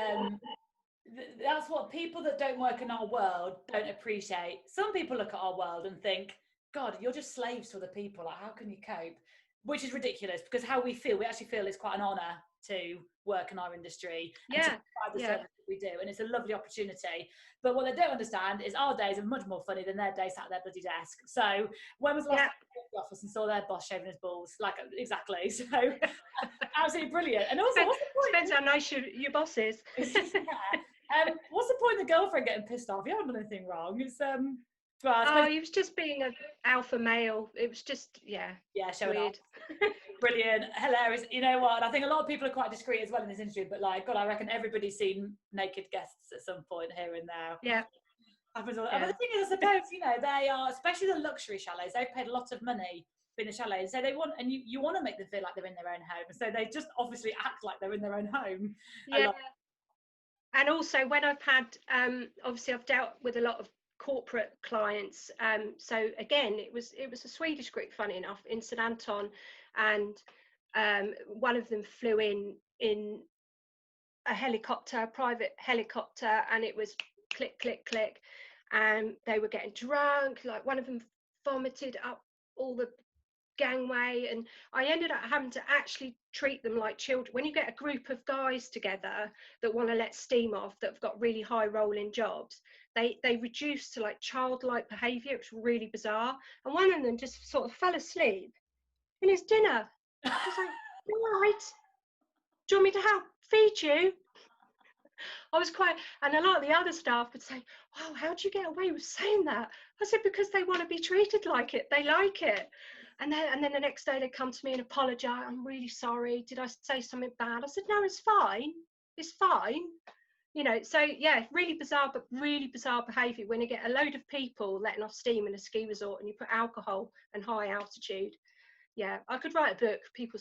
A: people that don't work in our world don't appreciate. Some people look at our world and think, God, you're just slaves to other people. Like, how can you cope? Which is ridiculous, because how we actually feel it's quite an honour to work in our industry and to provide the service that we do, and it's a lovely opportunity. But what they don't understand is our days are much more funny than their days sat at their bloody desk. So when was the last time you went to the office and saw their boss shaving his balls? Like, exactly. So absolutely brilliant. And also, what's the point?
B: Depends how nice your boss is.
A: What's the point of the girlfriend getting pissed off? You haven't done anything wrong. It's well,
B: he was just being an alpha male. It was just
A: showing
B: weird.
A: Brilliant, hilarious. You know what? I think a lot of people are quite discreet as well in this industry, but like, God, I reckon everybody's seen naked guests at some point here and there.
B: Yeah.
A: Happens all. But the thing is, I suppose, you know, they are, especially the luxury chalets, they've paid a lot of money in the chalet, so they want, and you want to make them feel like they're in their own home, so they just obviously act like they're in their own home.
B: Yeah. And also, when I've had, obviously, I've dealt with a lot of corporate clients. So again, it was a Swedish group, funny enough, in St Anton, and one of them flew in a helicopter, a private helicopter, and it was click, click, click, and they were getting drunk. Like, one of them vomited up all the gangway, and I ended up having to actually treat them like children. When you get a group of guys together that want to let steam off, that have got really high rolling jobs, they reduce to like childlike behaviour. It was really bizarre, and one of them just sort of fell asleep in his dinner. I was like, all right, do you want me to help feed you? I was quite, and a lot of the other staff would say, wow, how do you get away with saying that? I said, because they want to be treated like it, they like it. And then the next day they come to me and apologise. I'm really sorry. Did I say something bad? I said, no, it's fine. It's fine. You know, so yeah, really bizarre, but really bizarre behaviour when you get a load of people letting off steam in a ski resort and you put alcohol and high altitude. Yeah, I could write a book. People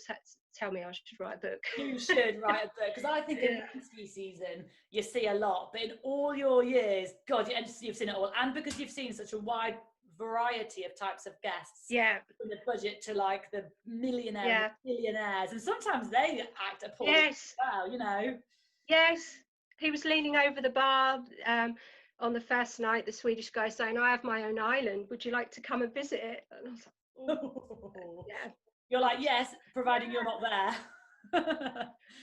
B: tell me I should write a book.
A: You should write a book, because I think in ski season you see a lot, but in all your years, God, you've seen it all, and because you've seen such a wide variety of types of guests, from the budget to like the millionaires, billionaires, and sometimes they act appalling as well, you know.
B: Yes, he was leaning over the bar on the first night, the Swedish guy saying, I have my own island, would you like to come and visit it? And I was like, oh.
A: You're like, yes, providing you're not there.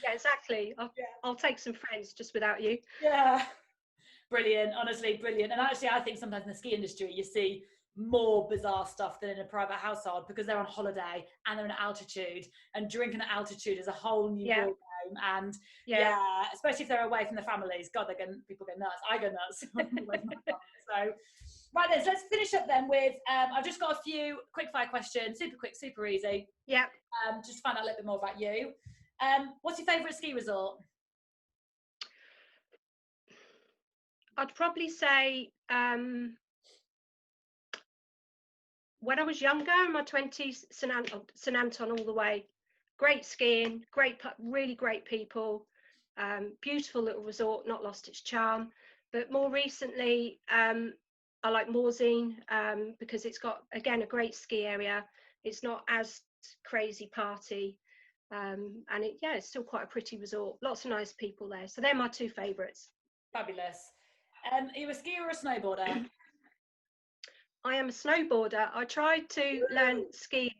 B: Yeah, exactly. I'll take some friends just without you.
A: Yeah, brilliant, honestly brilliant. And actually, I think sometimes in the ski industry you see more bizarre stuff than in a private household, because they're on holiday and they're in altitude, and drinking at altitude is a whole new ball game. And especially if they're away from the families, God, people go nuts. I go nuts. So right then, so let's finish up then with I've just got a few quick fire questions, super quick, super easy. Just to find out a little bit more about you. What's your favourite ski resort?
B: I'd probably say when I was younger, in my 20s, St Anton all the way. Great skiing, really great people, beautiful little resort, not lost its charm. But more recently, I like Morzine because it's got, again, a great ski area. It's not as crazy party, and it's still quite a pretty resort. Lots of nice people there. So they're my two favourites.
A: Fabulous. Are you a skier or a snowboarder?
B: I am a snowboarder. I tried to learn skiing.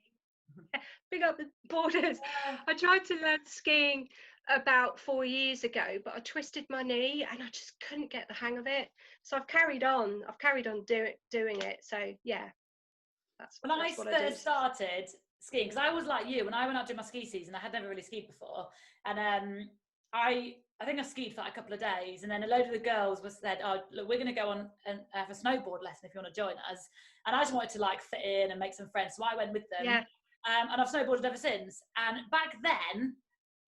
B: Big up the borders. I tried to learn skiing about 4 years ago, but I twisted my knee and I just couldn't get the hang of it. So I've carried on doing it. So yeah, that's
A: when I first started skiing, because I was like you, when I went out to my ski season, I had never really skied before, and I think I skied for like a couple of days, and then a load of the girls said, oh, look, we're going to go on and have a snowboard lesson if you want to join us. And I just wanted to like fit in and make some friends, so I went with them. And I've snowboarded ever since. And back then,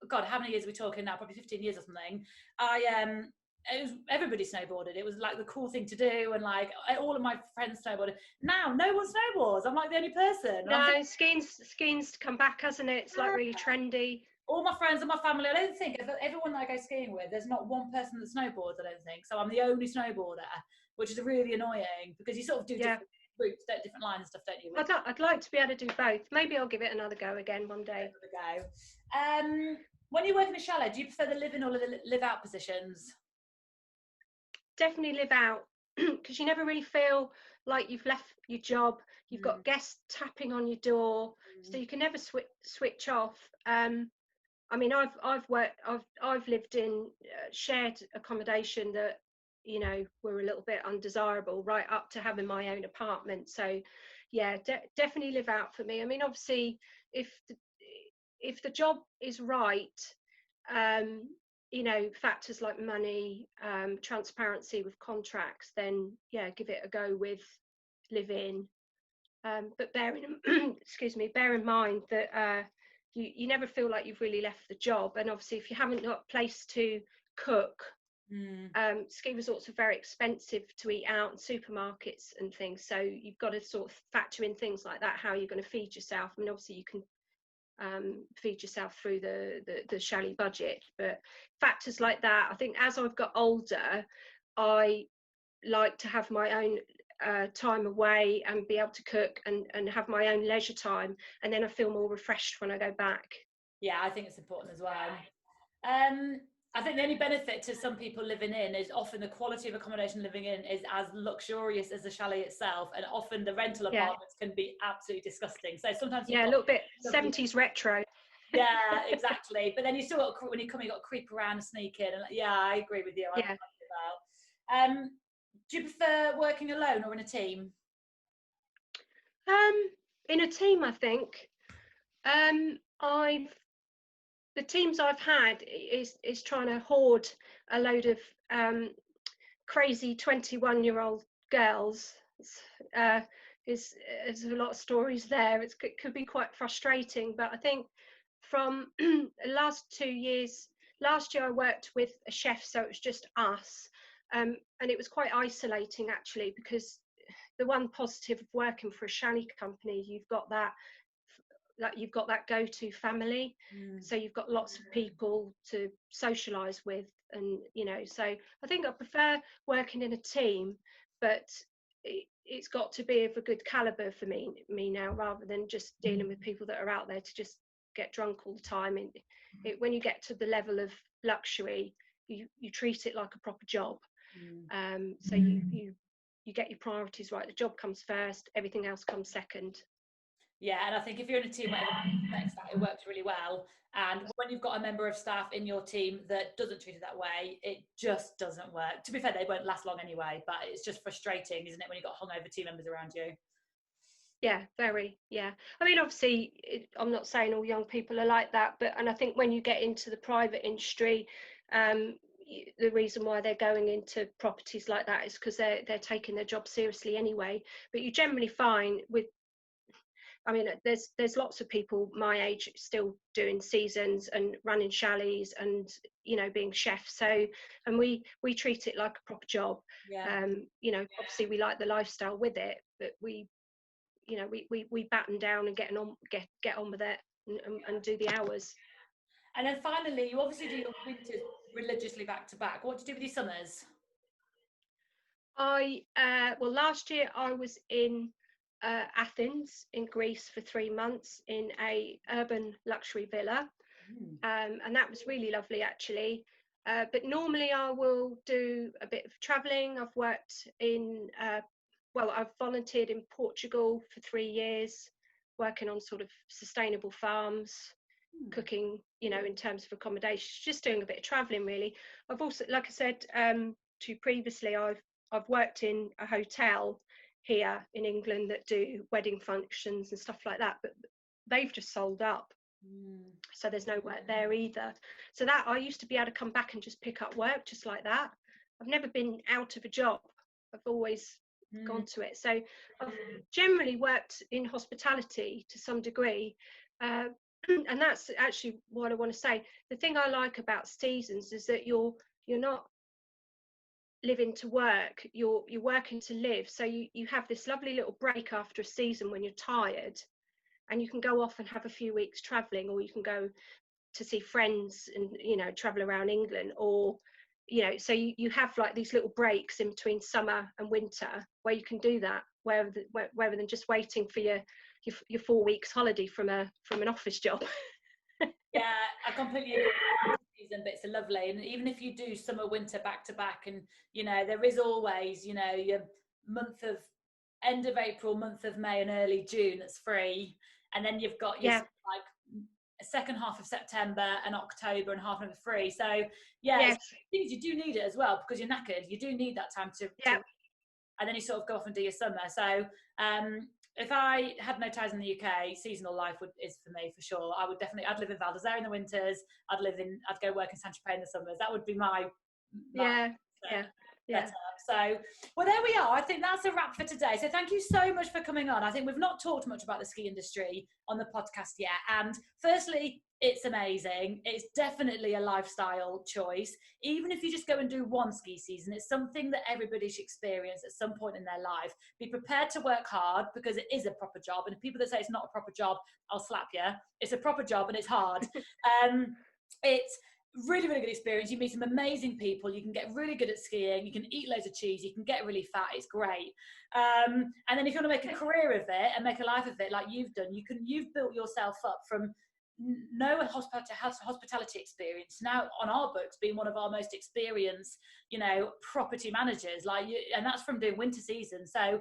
A: God, how many years are we talking now? Probably 15 years or something. It was, everybody snowboarded. It was like the cool thing to do, and like all of my friends snowboarded. Now no one snowboards. I'm like the only person.
B: No, skiing's come back, hasn't it? It's like really trendy.
A: all my friends and my family, I don't think, everyone that I go skiing with, there's not one person that snowboards, I don't think. So I'm the only snowboarder, which is really annoying because you sort of do different routes, different lines and stuff, don't you?
B: I'd like to be able to do both. Maybe I'll give it another go again one day.
A: When you work in a chalet, do you prefer the live-in or the live-out positions?
B: Definitely live out, because you never really feel like you've left your job. You've got guests tapping on your door, so you can never switch off. I mean, I've lived in shared accommodation that, you know, were a little bit undesirable, right up to having my own apartment. So yeah, definitely live out for me. I mean, obviously, if the job is right, you know, factors like money, transparency with contracts, then yeah, give it a go with live in. But bear in mind that you never feel like you've really left the job. And obviously, if you haven't got a place to cook, ski resorts are very expensive to eat out, and supermarkets and things. So you've got to sort of factor in things like that, how you're going to feed yourself. I mean, obviously you can feed yourself through the chalet budget, but factors like that, I think as I've got older, I like to have my own time away and be able to cook and have my own leisure time, and then I feel more refreshed when I go back.
A: Yeah, I think it's important as well. I think the only benefit to some people living in is often the quality of accommodation living in is as luxurious as the chalet itself, and often the rental apartments can be absolutely disgusting. So sometimes
B: a little bit 70s retro.
A: Yeah, exactly. But then you still got, when you come, you got to creep around and sneak in. And yeah, I agree with you. Do you prefer working alone or in a team?
B: In a team, I think. The teams I've had is trying to hoard a load of crazy 21-year-old girls. There's a lot of stories there. It could be quite frustrating, but I think from the last 2 years, last year I worked with a chef, so it was just us, and it was quite isolating actually, because the one positive of working for a chalet company, you've got that go-to family, so you've got lots of people to socialize with, and you know, so I think I prefer working in a team, but it's got to be of a good caliber for me now, rather than just dealing with people that are out there to just get drunk all the time. And when you get to the level of luxury, you treat it like a proper job. So you get your priorities right. The job comes first, everything else comes second.
A: Yeah, and I think if you're in a team where everyone expects that, it works really well. And when you've got a member of staff in your team that doesn't treat it that way, it just doesn't work. To be fair, they won't last long anyway, but it's just frustrating, isn't it, when you've got hungover team members around you?
B: Yeah, very. Yeah. I mean, obviously, I'm not saying all young people are like that, and I think when you get into the private industry, the reason why they're going into properties like that is because they're taking their job seriously anyway. But you generally find I mean, there's lots of people my age still doing seasons and running chalets and, you know, being chefs. So, and we treat it like a proper job. You know, obviously we like the lifestyle with it, but we batten down and get on with it and do the hours.
A: And then finally, you obviously do your winters religiously back to back. What do you do with your summers?
B: Well, last year I was in Athens in Greece for 3 months in a urban luxury villa, and that was really lovely actually. But normally I will do a bit of traveling. I've worked in I've volunteered in Portugal for 3 years, working on sort of sustainable farms, cooking, you know, in terms of accommodation, just doing a bit of traveling really. I've also, like I said to you previously, I've worked in a hotel here in England that do wedding functions and stuff like that, but they've just sold up. So there's no work there either. So that I used to be able to come back and just pick up work just like that. I've never been out of a job. I've always gone to it. So I've generally worked in hospitality to some degree. And that's actually what I want to say. The thing I like about seasons is that you're not living to work, you're working to live. So you have this lovely little break after a season when you're tired, and you can go off and have a few weeks traveling, or you can go to see friends and, you know, travel around England, or, you know, so you have like these little breaks in between summer and winter where you can do that, rather than just waiting for your 4 weeks holiday from an office job.
A: Yeah, I completely agree. Season bits are lovely, and even if you do summer winter back to back, and you know there is always, you know, your month of end of April, month of May, and early June that's free, and then you've got your like second half of September and October and half of it free. So yeah, things you do need it as well, because you're knackered. You do need that time to and then you sort of go off and do your summer. So if I had no ties in the UK, seasonal life is for me for sure. I'd live in Val d'Isere in the winters. I'd go work in Saint-Tropez in the summers. That would be my setup. So, well, there we are. I think that's a wrap for today. So thank you so much for coming on. I think we've not talked much about the ski industry on the podcast yet. And firstly, it's amazing. It's definitely a lifestyle choice. Even if you just go and do one ski season, it's something that everybody should experience at some point in their life. Be prepared to work hard, because it is a proper job. And people that say it's not a proper job, I'll slap you. It's a proper job and it's hard. It's really, really good experience. You meet some amazing people. You can get really good at skiing. You can eat loads of cheese. You can get really fat. It's great. And then if you want to make a career of it and make a life of it, like you've done, you've built yourself up from no hospitality experience, now on our books being one of our most experienced, you know, property managers, like you, and that's from doing winter season. So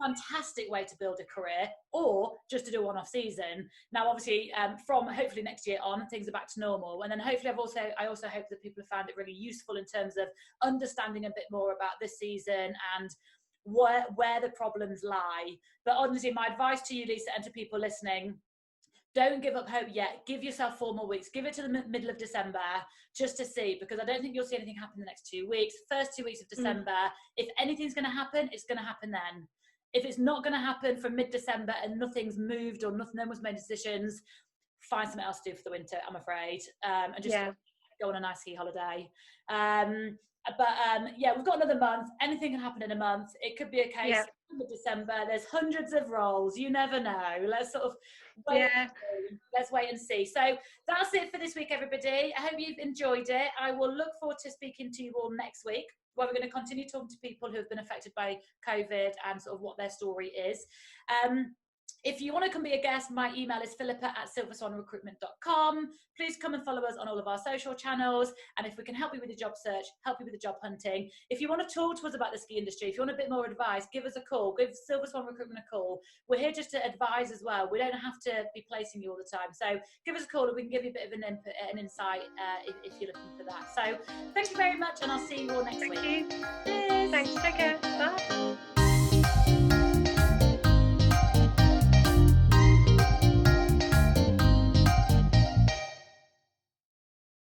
A: fantastic way to build a career, or just to do a one-off season. Now obviously from hopefully next year on, things are back to normal, and then hopefully I also hope that people have found it really useful in terms of understanding a bit more about this season and where the problems lie. But honestly, my advice to you, Lisa, and to people listening, don't give up hope yet. Give yourself 4 more weeks. Give it to the middle of December just to see, because I don't think you'll see anything happen in the next 2 weeks. First 2 weeks of December, if anything's going to happen, it's going to happen then. If it's not going to happen from mid-December and nothing's moved or no one's made decisions, find something else to do for the winter, I'm afraid, and just go on a nice ski holiday. We've got another month. Anything can happen in a month. It could be a case of December. There's hundreds of roles. You never know. Let's sort of let's wait and see. So that's it for this week, everybody. I hope you've enjoyed it. I will look forward to speaking to you all next week, where we're going to continue talking to people who have been affected by COVID and sort of what their story is. If you want to come be a guest, my email is philippa@silverswanrecruitment.com. Please come and follow us on all of our social channels. And if we can help you with the job search, help you with the job hunting. If you want to talk to us about the ski industry, if you want a bit more advice, give us a call. Give Silver Swan Recruitment a call. We're here just to advise as well. We don't have to be placing you all the time. So give us a call and we can give you a bit of an input, an insight if you're looking for that. So thank you very much, and I'll see you all next week.
B: Thank you. Cheers. Thanks. Take care. Bye.